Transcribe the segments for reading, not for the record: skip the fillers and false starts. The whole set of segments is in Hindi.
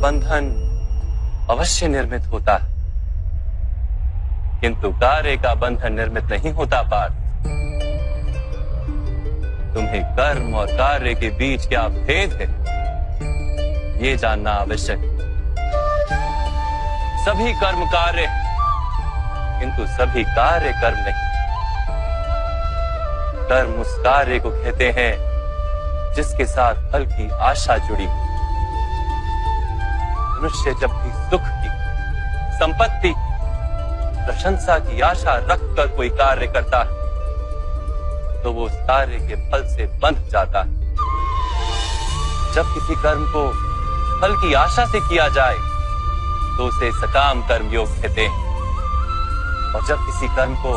बंधन अवश्य निर्मित होता है, किंतु कार्य का बंधन निर्मित नहीं होता पार्थ। तुम्हें कर्म और कार्य के बीच क्या भेद है, ये जानना आवश्यक है। सभी कर्म कार्य, किंतु सभी कार्य कर्म नहीं। कर्म उस कार्य को कहते हैं जिसके साथ फल की आशा जुड़ी। मनुष्य जब भी सुख की, संपत्ति, प्रशंसा की आशा रखकर कोई कार्य करता है तो वो उस कार्य के फल से बंध जाता है। जब किसी कर्म को फल की आशा से किया जाए तो उसे सकाम कर्म योग कहते हैं, और जब किसी कर्म को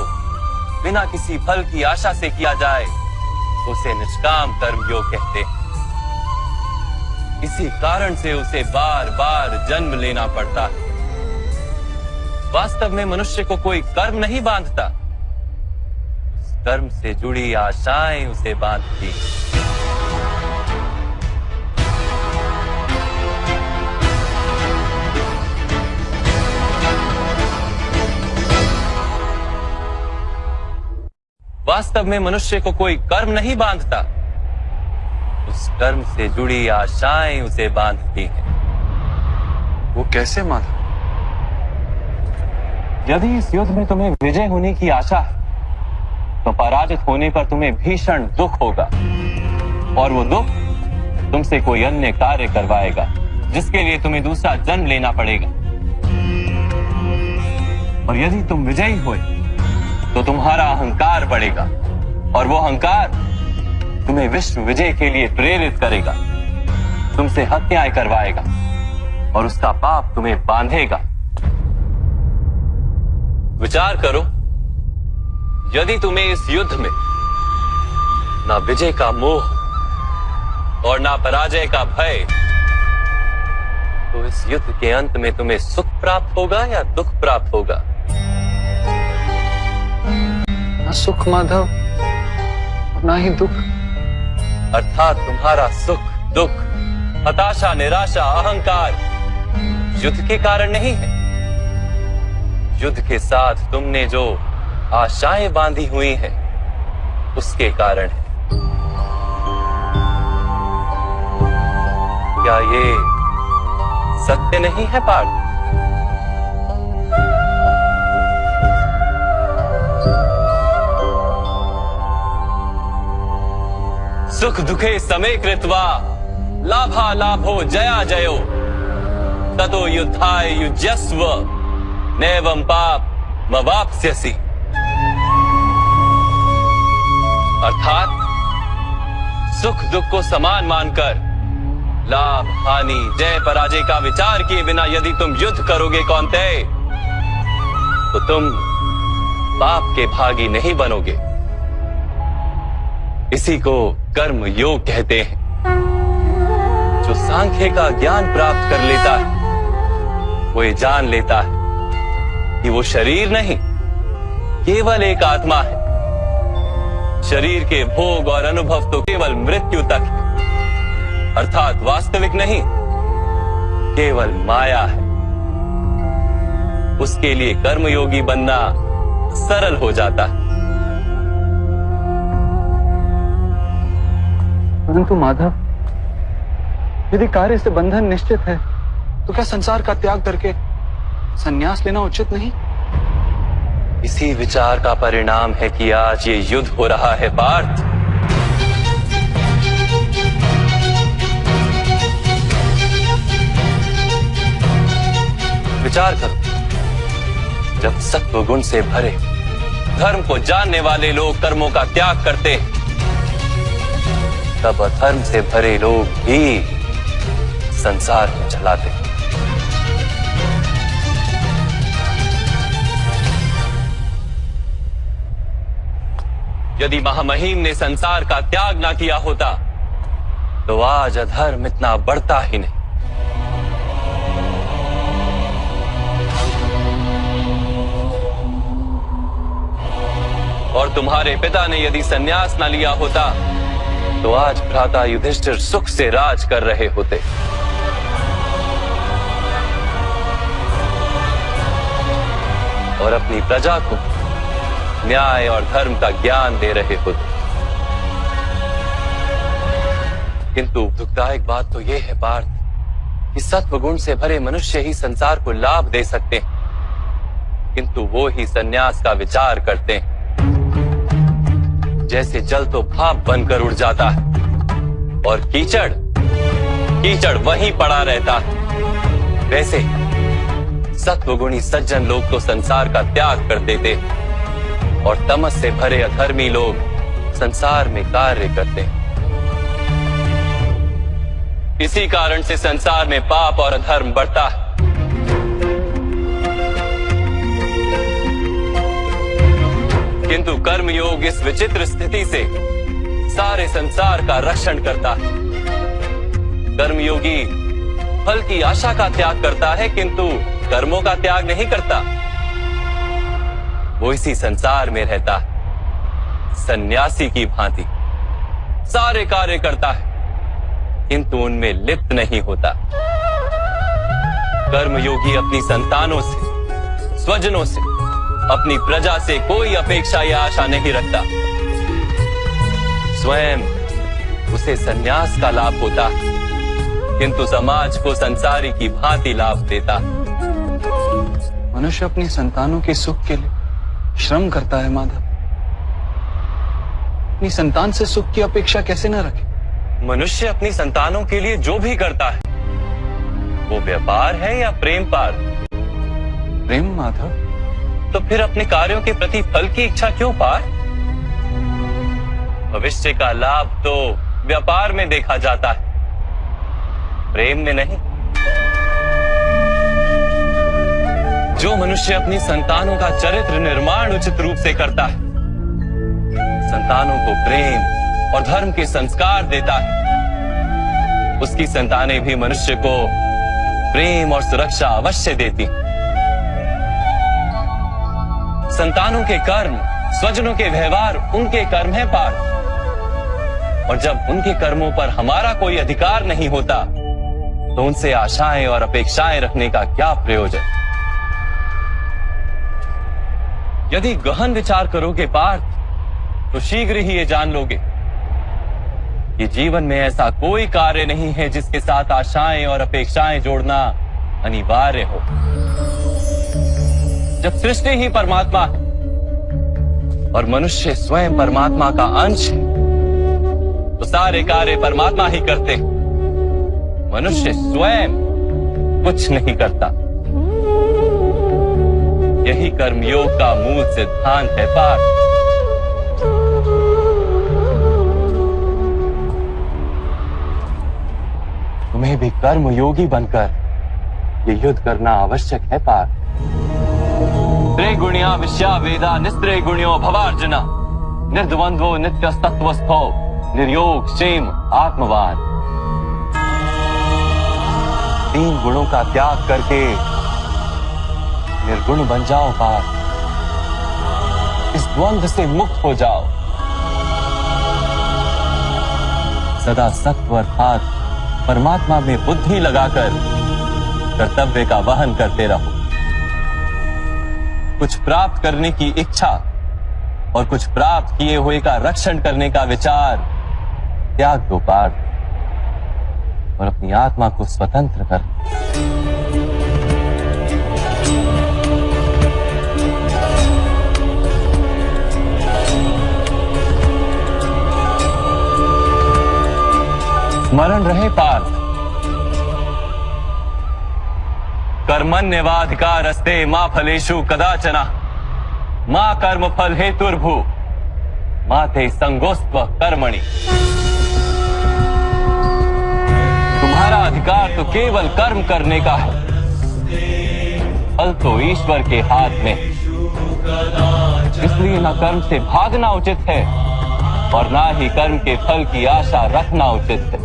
बिना किसी फल की आशा से किया जाए तो उसे निष्काम कर्म योग कहते हैं। इसी कारण से उसे बार बार जन्म लेना पड़ता है। वास्तव में मनुष्य को कोई कर्म नहीं बांधता, उस कर्म से जुड़ी आशाएं उसे बांधती। वास्तव में मनुष्य को कोई कर्म नहीं बांधता, उस कर्म से जुड़ी आशाएं उसे बांधती हैं। वो कैसे माधव? यदि इस युद्ध में तुम्हें विजय होने की आशा है तो पराजित होने पर तुम्हें भीषण दुख होगा, और वो दुख तुमसे कोई अन्य कार्य करवाएगा जिसके लिए तुम्हें दूसरा जन्म लेना पड़ेगा। और यदि तुम विजयी हुए तो तुम्हारा अहंकार बढ़ेगा, और वो अहंकार तुम्हें विश्व विजय के लिए प्रेरित करेगा, तुमसे हत्याएं करवाएगा, और उसका पाप तुम्हें बांधेगा। विचार करो, यदि तुम्हें इस युद्ध में ना विजय का मोह और ना पराजय का भय, तो इस युद्ध के अंत में तुम्हें सुख प्राप्त होगा या दुख प्राप्त होगा? ना सुख माधव, ना ही दुख। अर्थात तुम्हारा सुख, दुख, हताशा, निराशा, अहंकार युद्ध के कारण नहीं है। युद्ध के साथ तुमने जो आशाएं बांधी हुई हैं, उसके कारण है। क्या ये सत्य नहीं है पार्थ? सुख दुखे समे कृत्वा लाभा लाभो जया जयो ततो युद्धाय युज्यस्व नैवं पाप मवाप्स्यसि। अर्थात सुख दुख को समान मानकर लाभ हानि जय पराजय का विचार किए बिना यदि तुम युद्ध करोगे कौन्तेय, तो तुम पाप के भागी नहीं बनोगे। इसी को कर्म योग कहते हैं। जो सांख्य का ज्ञान प्राप्त कर लेता है वो ये जान लेता है कि वो शरीर नहीं, केवल एक आत्मा है। शरीर के भोग और अनुभव तो केवल मृत्यु तक है, अर्थात वास्तविक नहीं, केवल माया है। उसके लिए कर्मयोगी बनना सरल हो जाता है। परंतु माधव, यदि कार्य से बंधन निश्चित है तो क्या संसार का त्याग करके संन्यास लेना उचित नहीं? इसी विचार का परिणाम है कि आज ये युद्ध हो रहा है पार्थ। विचार करो, जब सत्व गुण से भरे धर्म को जानने वाले लोग कर्मों का त्याग करते हैं, तब अधर्म से भरे लोग भी संसार को चलाते हैं। यदि महामहिम ने संसार का त्याग ना किया होता तो आज अधर्म इतना बढ़ता ही नहीं। और तुम्हारे पिता ने यदि संन्यास ना लिया होता तो आज भ्राता युधिष्ठिर सुख से राज कर रहे होते। और अपनी प्रजा को न्याय और धर्म का ज्ञान दे रहे हो। किंतु दुखदायक बात तो यह है पार्थ कि सत्वगुण से भरे मनुष्य ही संसार को लाभ दे सकते हैं, किंतु वो ही संन्यास का विचार करते हैं। जैसे जल तो भाप बनकर उड़ जाता है और कीचड़ वहीं पड़ा रहता है, वैसे सत्वगुणी सज्जन लोग तो संसार का त्याग कर देते और तमस से भरे अधर्मी लोग संसार में कार्य करते हैं। इसी कारण से संसार में पाप और अधर्म बढ़ता है। किंतु कर्मयोग इस विचित्र स्थिति से सारे संसार का रक्षण करता है। कर्मयोगी फल की आशा का त्याग करता है, किंतु कर्मों का त्याग नहीं करता। वो इसी संसार में रहता है, सन्यासी की भांति सारे कार्य करता है, किंतु उनमें लिप्त नहीं होता। कर्मयोगी अपनी संतानों से, स्वजनों से, अपनी प्रजा से कोई अपेक्षा या आशा नहीं रखता। स्वयं उसे संन्यास का लाभ होता, किंतु समाज को संसारी की भांति लाभ देता। मनुष्य अपनी संतानों के सुख के लिए श्रम करता है माधव। अपनी संतान से सुख की अपेक्षा कैसे न रखे? मनुष्य अपनी संतानों के लिए जो भी करता है वो व्यापार है या प्रेम पार? प्रेम माधव। तो फिर अपने कार्यों के प्रति फल की इच्छा क्यों पार? भविष्य का लाभ तो व्यापार में देखा जाता है, प्रेम में नहीं। जो मनुष्य अपनी संतानों का चरित्र निर्माण उचित रूप से करता है, संतानों को प्रेम और धर्म के संस्कार देता है, उसकी संतानें भी मनुष्य को प्रेम और सुरक्षा अवश्य देती। संतानों के कर्म, स्वजनों के व्यवहार उनके कर्म है पार, और जब उनके कर्मों पर हमारा कोई अधिकार नहीं होता तो उनसे आशाएं और अपेक्षाएं रखने का क्या प्रयोजन? यदि गहन विचार करोगे पार्थ तो शीघ्र ही ये जान लोगे कि जीवन में ऐसा कोई कार्य नहीं है जिसके साथ आशाएं और अपेक्षाएं जोड़ना अनिवार्य हो। जब सृष्टि ही परमात्मा है और मनुष्य स्वयं परमात्मा का अंश है तो सारे कार्य परमात्मा ही करते हैं, मनुष्य स्वयं कुछ नहीं करता। यही कर्मयोग का मूल सिद्धांत है पार्थ। तुम्हें भी कर्मयोगी बनकर ये युद्ध करना आवश्यक है पार्थ। त्रिगुणिया विश्या वेदा निस्त्रे गुण्यो भवार्जुना निर्द्वंद्वो नित्यस्तत्वस्थो निर्योग क्षेम आत्मवान। 3 गुणों का त्याग करके निर्गुण बन जाओ पार्थ, इस द्वंद्व से मुक्त हो जाओ। सदा सत्व अर्थात परमात्मा में बुद्धि लगाकर कर्तव्य का वहन करते रहो। कुछ प्राप्त करने की इच्छा और कुछ प्राप्त किए हुए का रक्षण करने का विचार त्याग दो पार्थ, और अपनी आत्मा को स्वतंत्र कर। स्मरण रहे पार्थ, कर्मण्यवाधिकारस्ते मा फलेषु कदाचन मा कर्म फल हेतुर्भु मा ते संगोस्त्व कर्मणि। तुम्हारा अधिकार तो केवल कर्म करने का है, फल तो ईश्वर के हाथ में। इसलिए न कर्म से भागना उचित है और ना ही कर्म के फल की आशा रखना उचित है।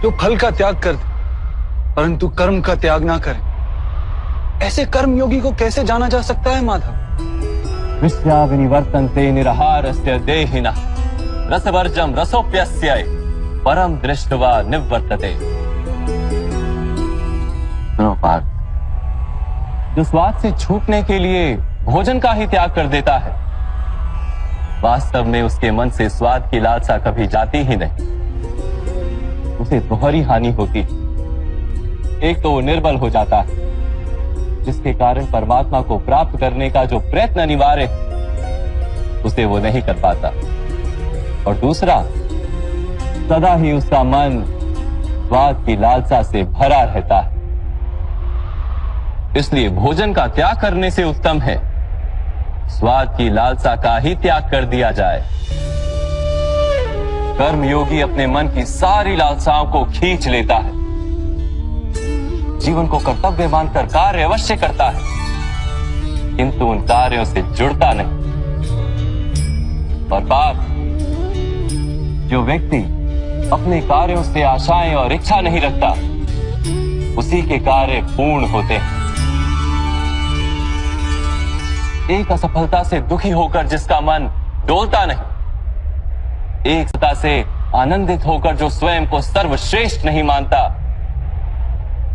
जो फल का त्याग कर दे परंतु कर्म का त्याग ना करे, ऐसे कर्मयोगी को कैसे जाना जा सकता है माधव? विश्या विनिवर्तन्ते निराहारस्य देहिनः रसवर्जम रसोप्यस्य परम दृष्टवा निवर्तते। सुनो पार्थ, जो स्वाद से छूटने के लिए भोजन का ही त्याग कर देता है, वास्तव में उसके मन से स्वाद की लालसा कभी जाती ही नहीं। उसे दोहरी हानि होती। एक तो वो निर्बल हो जाता है, जिसके कारण परमात्मा को प्राप्त करने का जो प्रयत्न अनिवार्य है उसे वो नहीं कर पाता, और दूसरा, सदा ही उसका मन स्वाद की लालसा से भरा रहता है। इसलिए भोजन का त्याग करने से उत्तम है स्वाद की लालसा का ही त्याग कर दिया जाए। कर्मयोगी अपने मन की सारी लालसाओं को खींच लेता है, जीवन को कर्तव्य मानकर कार्य अवश्य करता है, किंतु उन कार्यों से जुड़ता नहीं। और पाप, जो व्यक्ति अपने कार्यों से आशाएं और इच्छा नहीं रखता, उसी के कार्य पूर्ण होते हैं। एक असफलता से दुखी होकर जिसका मन डोलता नहीं, एक सत्ता से आनंदित होकर जो स्वयं को सर्वश्रेष्ठ नहीं मानता,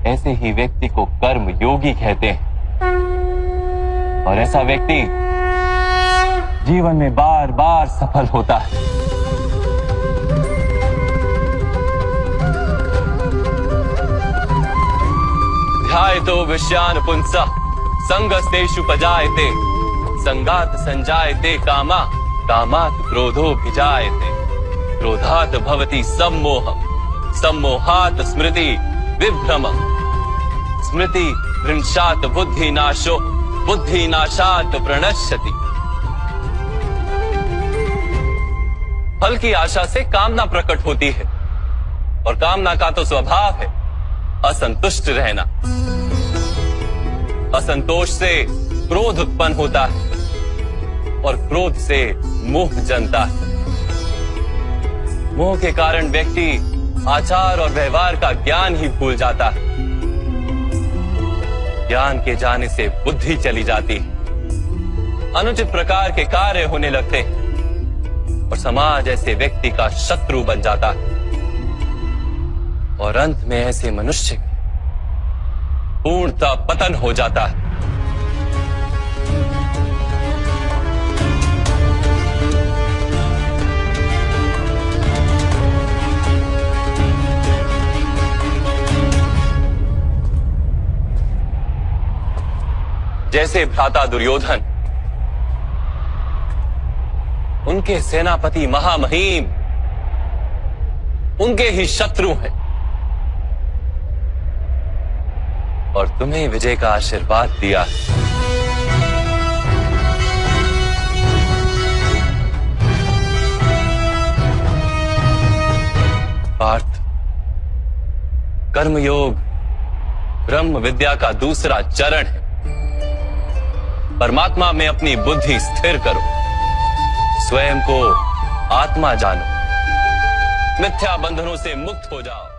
ऐसे ही व्यक्ति को कर्म योगी कहते हैं। और ऐसा व्यक्ति जीवन में बार बार सफल होता है। ध्यायतो विषयान पुंसः संगस्तेषु पजायते, संगात संजायते कामा, कामात् क्रोधोऽभिजायते, क्रोधात् भवति सम्मोहः, सम्मोहात् स्मृति विभ्रमः, स्मृति भ्रंशात् बुद्धिनाशो, बुद्धिनाशात् प्रणश्यति। फल की आशा से कामना प्रकट होती है, और कामना का तो स्वभाव है असंतुष्ट रहना। असंतोष से क्रोध उत्पन्न होता है, और क्रोध से मोह जन्मता है। मोह के कारण व्यक्ति आचार और व्यवहार का ज्ञान ही भूल जाता है। ज्ञान के जाने से बुद्धि चली जाती है, अनुचित प्रकार के कार्य होने लगते हैं, और समाज ऐसे व्यक्ति का शत्रु बन जाता है। और अंत में ऐसे मनुष्य पूर्णतः पतन हो जाता है। जैसे भ्राता दुर्योधन, उनके सेनापति महामहिम उनके ही शत्रु हैं, और तुम्हें विजय का आशीर्वाद दिया। पार्थ, कर्मयोग ब्रह्म विद्या का दूसरा चरण है। परमात्मा में अपनी बुद्धि स्थिर करो, स्वयं को आत्मा जानो, मिथ्या बंधनों से मुक्त हो जाओ।